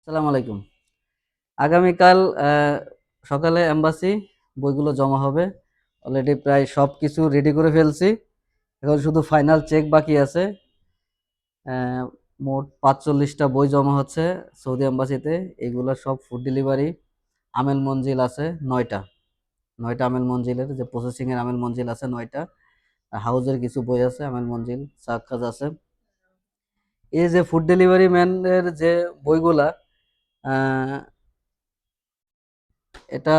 আসসালামু আলাইকুম। আগামীকাল সকালে এম্বাসি বইগুলো জমা হবে। অলরেডি প্রায় সবকিছু রেডি করে ফেলছি। এখন শুধু ফাইনাল চেক বাকি আছে। আহ, মোট ৪৫টা বই জমা হচ্ছে সৌদি এম্বাসিতে। এগুলো সব ফুড ডেলিভারি। আমেল মঞ্জিল আছে ৯টা। ৯টা আমেল মঞ্জিলের যে প্রসেসিং এর আমেল মঞ্জিল আছে ৯টা। হাউজের কিছু বই আছে আমেল মঞ্জিল সাক্কাজ আছে। এই যে ফুড ডেলিভারি ম্যানের যে বইগুলা, আহ, এটা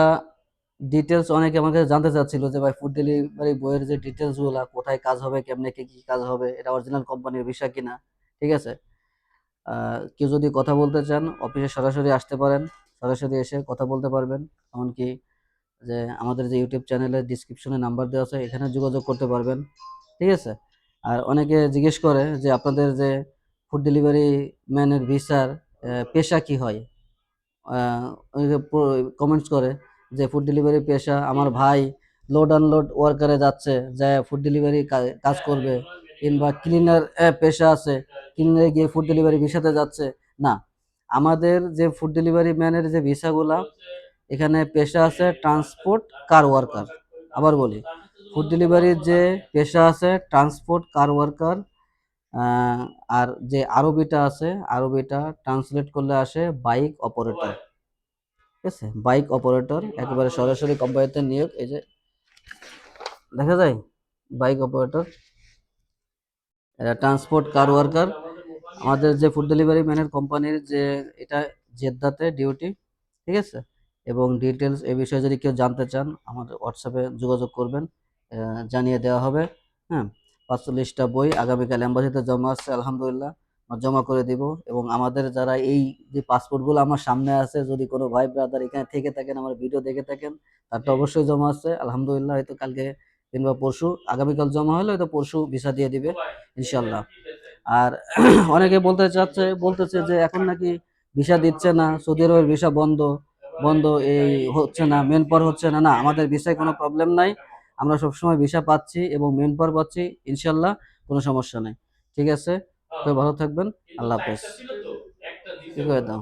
ডিটেলস অনেকে আমার কাছে জানতে চাচ্ছিল যে ভাই ফুড ডেলিভারি বইয়ের যে ডিটেলস গুলা কোথায় কাজ হবে, কেমনে কি কি কাজ হবে, এটা অরিজিনাল কোম্পানির বিষয় কিনা। ঠিক আছে। কেউ যদি কথা বলতে চান অফিসে সরাসরি আসতে পারেন, সরাসরি এসে কথা বলতে পারবেন। এমনকি যে আমাদের যে ইউটিউব চ্যানেলের ডিসক্রিপশনে নাম্বার দেওয়া আছে এখানে যোগাযোগ করতে পারবেন। ঠিক আছে। আর অনেকে জিজ্ঞেস করে যে আপনাদের যে ফুড ডেলিভারি ম্যানের ভিসার পেশা কি হয়। অনেকে কমেন্টস করে যে ফুড ডেলিভারি পেশা আমার ভাই লোড আনলোড ওয়ার্কারে যাচ্ছে, যায় ফুড ডেলিভারি কাজ করবে, কিংবা ক্লিনার পেশা আছে, ক্লিনারে গিয়ে ফুড ডেলিভারি ভিসাতে যাচ্ছে। না, আমাদের যে ফুড ডেলিভারি ম্যানের যে ভিসাগুলা, এখানে পেশা আছে ট্রান্সপোর্ট কার ওয়ার্কার। আবার বলি, ফুড ডেলিভারির যে পেশা আছে ট্রান্সপোর্ট কার ওয়ার্কার। আহ, আর যে আরবিটা আছে, আরবিটা ট্রান্সলেট করলে আসে বাইক অপারেটর। ঠিক আছে, বাইক অপারেটর একেবারে সরাসরি কোম্পানিতে নিয়োগ। এই যে দেখা যায় বাইক অপারেটর, এটা ট্রান্সপোর্ট কার ওয়ার্কার। আমাদের যে ফুড ডেলিভারি ম্যানের কোম্পানির যে এটা জেদ্দাতে ডিউটি। ঠিক আছে। এবং ডিটেলস এ বিষয়ে যদি কেউ জানতে চান আমাদের হোয়াটসঅ্যাপে যোগাযোগ করবেন, জানিয়ে দেওয়া হবে। হ্যাঁ, ৪৫টা বই আগামীকাল এম্বাসিতে জমা আসছে, আলহামদুলিল্লাহ আমরা জমা করে দিব। এবং আমাদের যারা এই যে পাসপোর্টগুলো আমার সামনে আছে, যদি কোনো ভাই ব্রাদার এখানে থেকে থাকেন, আমার ভিডিও দেখে থাকেন, তারটা অবশ্যই জমা আসছে আলহামদুলিল্লাহ। হয়তো কালকে কিংবা পরশু, আগামীকাল জমা হলে হয়তো পরশু ভিসা দিয়ে দিবে ইনশাল্লাহ। আর অনেকে বলতেছে যে এখন নাকি ভিসা দিচ্ছে না, সৌদি আরবের ভিসা বন্ধ বন্ধ, এই হচ্ছে না, মেন পাওয়ার হচ্ছে না। না, আমাদের ভিসায় কোনো প্রবলেম নাই। আমরা সবসময় ভিসা পাচ্ছি এবং মেন পাওয়ার পাচ্ছি ইনশাল্লাহ, কোনো সমস্যা নেই। ঠিক আছে, তো ভালো থাকবেন। আল্লাহ হাফেজ। কি করে দাও।